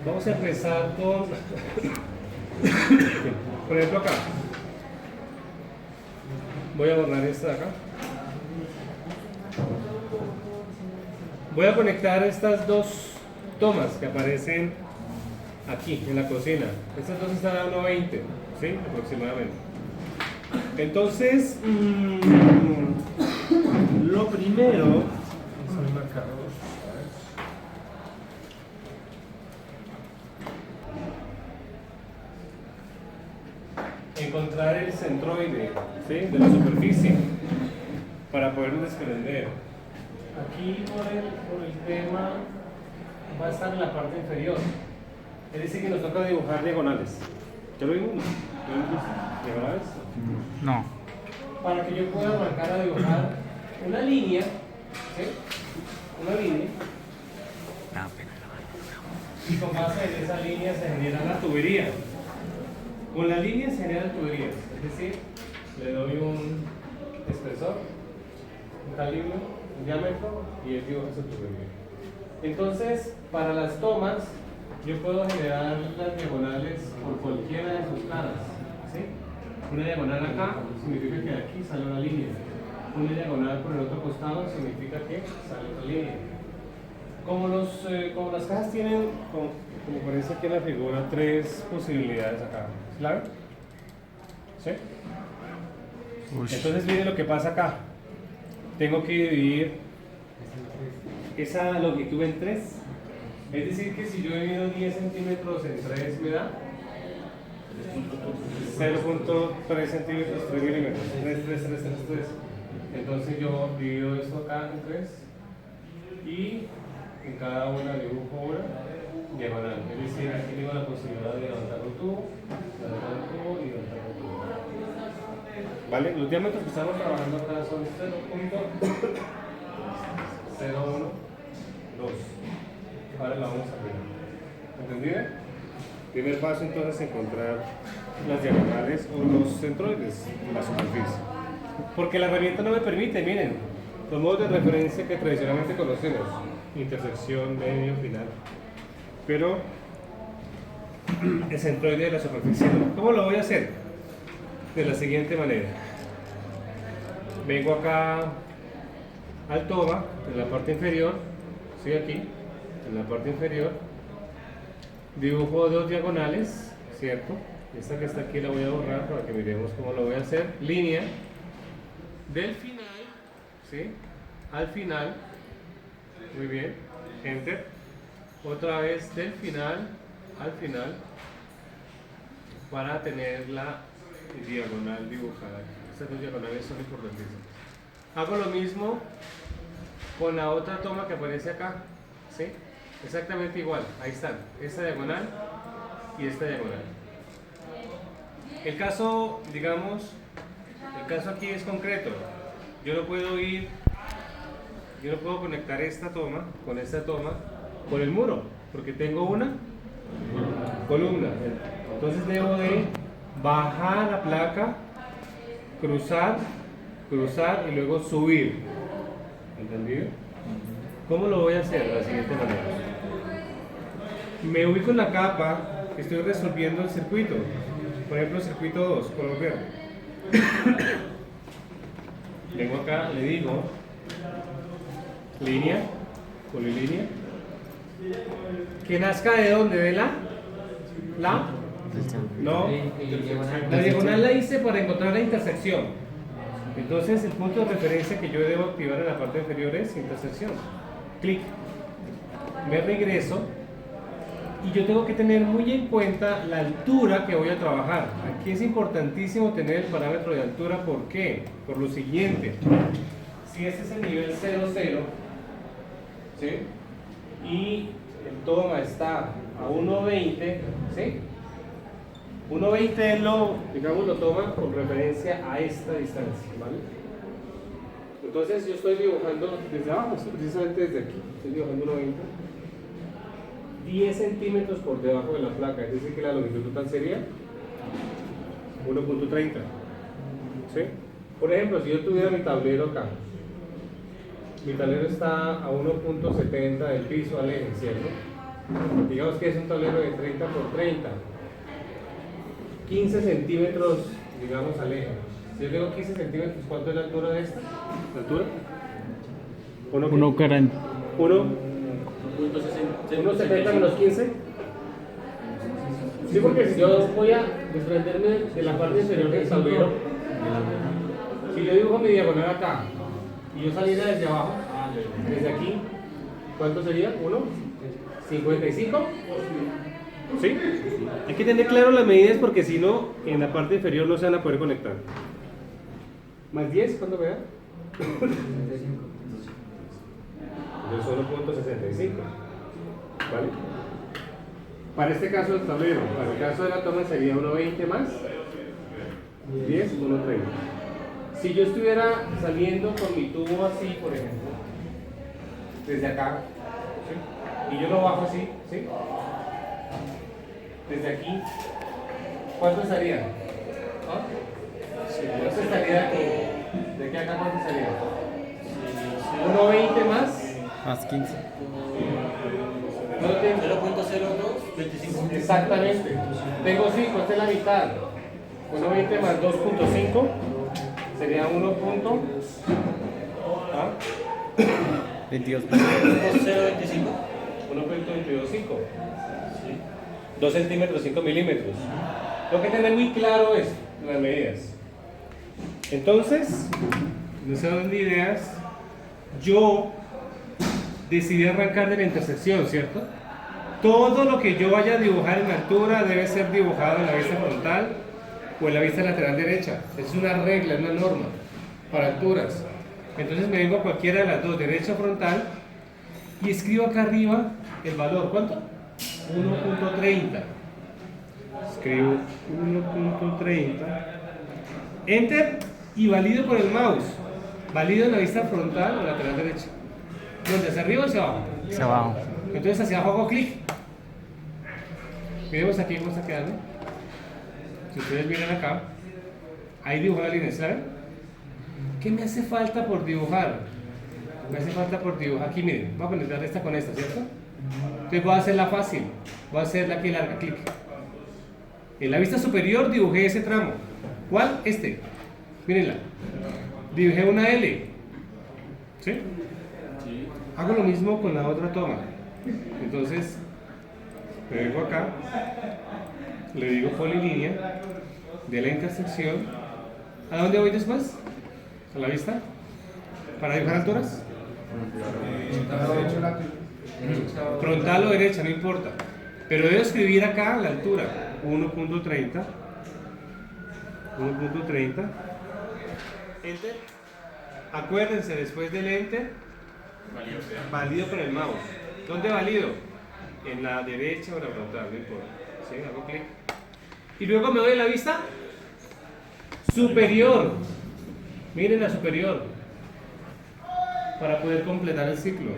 Vamos a empezar con, por ejemplo acá. Voy a borrar esta de acá. Voy a conectar estas dos tomas que aparecen aquí en la cocina. Estas dos están a 1.20, ¿sí? Aproximadamente. Entonces, lo primero es un marcador. Encontrar el centroide, ¿sí? De la superficie para poder desprender. Aquí por el tema va a estar en la parte inferior. Es decir, que nos toca dibujar diagonales. ¿Ya lo vimos? ¿Diagonales? No. Para que yo pueda marcar a dibujar una línea, ¿sí? Una línea. Y con base en esa línea se genera la tubería. Con la línea se generan tuberías. Es decir, le doy un espesor, un calibre, un diámetro y él dibuja su tubería. Entonces, para las tomas, yo puedo generar las diagonales por cualquiera de sus caras, ¿sí? Una diagonal acá significa que aquí sale una línea. Una diagonal por el otro costado significa que sale otra línea. Como las cajas tienen, como parece aquí en la figura, tres posibilidades acá. ¿Claro? ¿Sí? Entonces miren lo que pasa acá. Tengo que dividir esa longitud en tres. Es decir, que si yo divido 10 centímetros en 3, me da 0.3 centímetros, 3 milímetros. 3. Entonces yo divido esto acá en 3 y en cada una dibujo una diagonal. Es decir, aquí tengo la posibilidad de levantar un tubo, levantar un tubo y levantar un tubo. ¿Vale? Los diámetros que estamos trabajando acá son 0.01, 2. Ahora la vamos a ver. ¿Entendido? Primer paso entonces es encontrar las diagonales o los centroides de la superficie. Porque la herramienta no me permite, miren, los modos de referencia que tradicionalmente conocemos, intersección, medio, final. Pero el centroide de la superficie no. ¿Cómo lo voy a hacer? De la siguiente manera. Vengo acá al toma, en la parte inferior, estoy aquí, en la parte inferior, dibujo dos diagonales, ¿cierto? Esta que está aquí la voy a borrar para que miremos cómo lo voy a hacer. Línea del final, ¿sí? Al final, muy bien, enter. Otra vez del final al final para tener la diagonal dibujada. Estas dos diagonales son importantísimas. Hago lo mismo con la otra toma que aparece acá, ¿sí? Exactamente igual, ahí están, esta diagonal y esta diagonal. El caso, digamos, el caso aquí es concreto. Yo no puedo conectar esta toma con esta toma por el muro, porque tengo una columna. Entonces debo de bajar la placa, cruzar y luego subir. ¿Entendido? ¿Cómo lo voy a hacer? De la siguiente manera. Me ubico en la capa, estoy resolviendo el circuito. Por ejemplo, circuito 2, color verde. Vengo acá, le digo línea, polilínea. ¿Que nazca de dónde? ¿De la? No, la diagonal la hice para encontrar la intersección. Entonces el punto de referencia que yo debo activar en la parte inferior es intersección. Clic. Me regreso y yo tengo que tener muy en cuenta la altura que voy a trabajar. Aquí es importantísimo tener el parámetro de altura. ¿Por qué? Por lo siguiente. Si este es el nivel 0, 0, ¿sí? Y el toma está a 1.20, ¿sí? 1.20 es lo toma con referencia a esta distancia, ¿vale? Entonces yo estoy dibujando desde abajo, precisamente desde aquí, estoy dibujando 1.20, 10 centímetros por debajo de la placa, es decir que la longitud total sería 1.30, ¿sí? Por ejemplo, si yo tuviera mi tablero acá, mi tablero está a 1.70 del piso al eje, ¿cierto? Digamos que es un tablero de 30 por 30. 15 centímetros, digamos, aleja. Si yo digo 15 centímetros, ¿cuánto es la altura de esta? ¿La altura? 1,40. 1,70 menos 15. Sí, porque si yo voy a desprenderme de la parte inferior del tablero, si yo dibujo mi diagonal acá y yo saliera desde abajo, desde aquí, ¿cuánto sería? 1,55. ¿Sí? Hay que tener claro las medidas porque si no, en la parte inferior no se van a poder conectar. ¿Más 10? ¿Cuánto me da? Entonces 1,65. ¿Vale? Para este caso del tablero, para el caso de la toma sería 1,20 más 10, 1,30. Si yo estuviera saliendo con mi tubo así, por ejemplo, desde acá, ¿sí? Y yo lo bajo así, ¿sí? Desde aquí, ¿cuánto estaría? ¿Ah? ¿Cuánto estaría de aquí? ¿De aquí a acá cuánto estaría? 1,20 Más 15. 0.0225. Exactamente. Tengo 5, esta es la mitad. 1,20 más 2.5 sería 22. 0.25. 1,225. 2 centímetros, 5 milímetros. Tengo que tener muy claro es las medidas. Entonces, no se dan ideas. Yo decidí arrancar de la intersección, ¿cierto? Todo lo que yo vaya a dibujar en altura debe ser dibujado en la vista frontal o en la vista lateral derecha. Es una regla, es una norma para alturas. Entonces me vengo a cualquiera de las dos, derecha frontal, y escribo acá arriba el valor. ¿Cuánto? 1,30. Escribo 1,30. Enter y valido con el mouse. Valido en la vista frontal o lateral derecha. ¿Dónde? ¿Hacia arriba o hacia abajo? Hacia abajo. Entonces hacia abajo hago clic. Miremos aquí cómo está quedando. Si ustedes miran acá, ahí dibujo la línea, ¿saben? ¿Qué me hace falta por dibujar? Me hace falta por dibujar. Aquí miren, voy a conectar esta con esta, ¿cierto? Entonces voy a hacerla fácil. Voy a hacerla aquí larga, clic. En la vista superior dibujé ese tramo. ¿Cuál? Este. Mírenla. Dibujé una L. ¿Sí? Hago lo mismo con la otra toma. Entonces, me vengo acá, le digo polilínea de la intersección. ¿A dónde voy después? ¿A la vista? ¿Para dibujar alturas? Frontal o derecha, no importa. Pero debo escribir acá la altura. 1,30. 1,30. Enter. Acuérdense, después del enter, valido con el mouse. ¿Dónde valido? En la derecha o la frontal, no importa. ¿Sí? Hago clic. Y luego me doy a la vista superior. Miren la superior. Para poder completar el ciclo.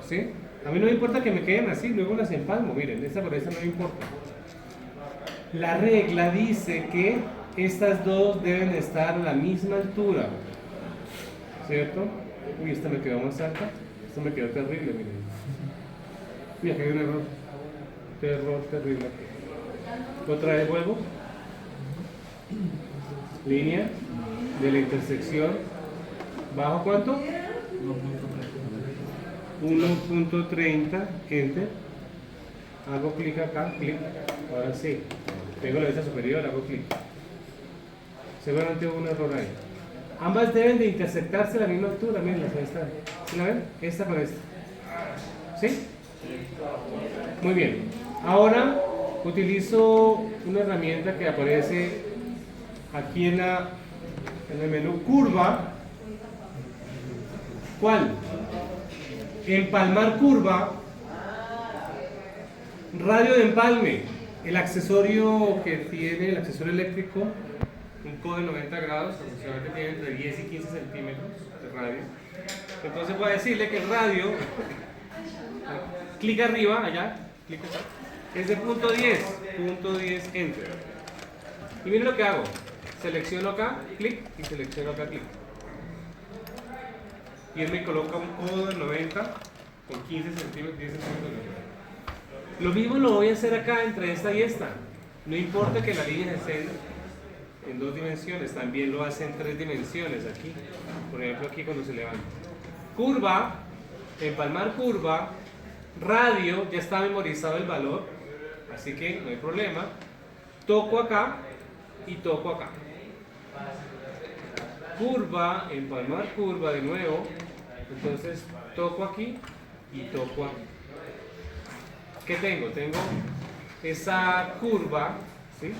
¿Sí? A mí no me importa que me queden así, luego las empalmo. Miren, esta por esta no me importa. La regla dice que estas dos deben estar a la misma altura. ¿Cierto? Uy, esta me quedó más alta. Esto me quedó terrible, miren. Uy, aquí hay un error. Error terrible. Otra vez vuelvo. Línea de la intersección. ¿Bajo cuánto? 1,30. Enter. Hago clic acá, clic. Ahora sí. Tengo la vista superior, hago clic. Seguramente hubo un error ahí. Ambas deben de intersectarse a la misma altura. Miren, ahí está. ¿Sí la ven? Esta con esta. ¿Sí? Muy bien. Ahora utilizo una herramienta que aparece aquí en el menú curva. ¿Cuál? Empalmar curva. Radio de empalme. El accesorio que tiene, el accesorio eléctrico, un codo de 90 grados, aproximadamente tiene entre 10 y 15 centímetros de radio. Entonces voy a decirle que el radio, clic arriba, allá, clic acá, es de punto 10, enter. Y miren lo que hago, selecciono acá, clic, y selecciono acá, clic. Y él me coloca un codo de 90 con 15 centímetros, 10 centímetros de radio. Lo mismo lo voy a hacer acá entre esta y esta. No importa que la línea esté en 2 dimensiones, también lo hace en 3 dimensiones aquí. Por ejemplo, aquí cuando se levanta. Curva, empalmar curva, radio, ya está memorizado el valor, así que no hay problema. Toco acá y toco acá. Curva, empalmar curva de nuevo, entonces toco aquí y toco aquí. ¿Qué tengo? Tengo esa curva, ¿sí?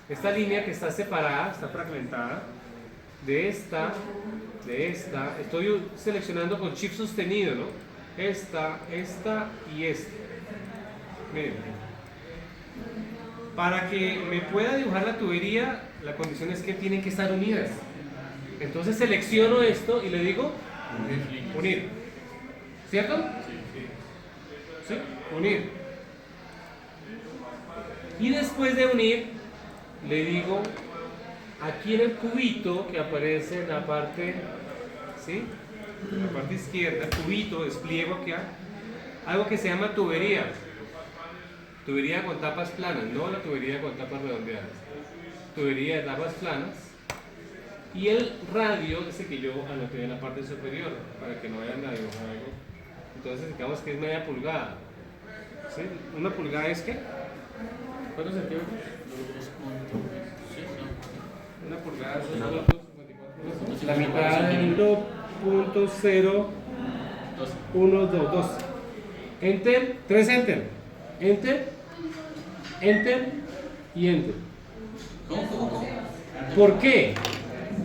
Esta línea que está separada, está fragmentada, de esta, estoy seleccionando con shift sostenido, ¿no? Esta y esta. Miren. Para que me pueda dibujar la tubería, la condición es que tienen que estar unidas. Entonces selecciono esto y le digo unir. ¿Cierto? Sí. Unir. Y después de unir, le digo aquí en el cubito que aparece en la parte, ¿sí? En la parte izquierda, cubito, despliego aquí, algo que se llama tubería. Tubería con tapas planas, no la tubería con tapas redondeadas. Tubería de tapas planas. Y el radio, ese que yo anoté en la parte superior, para que no vayan a dibujar algo. Entonces, digamos que es media pulgada. ¿Sí? ¿Una pulgada es qué? ¿Cuántos centímetros? Una pulgada son 254. La mitad del 2.0122. Enter, 3 enter. Enter, enter y enter. ¿Cómo? ¿Por qué?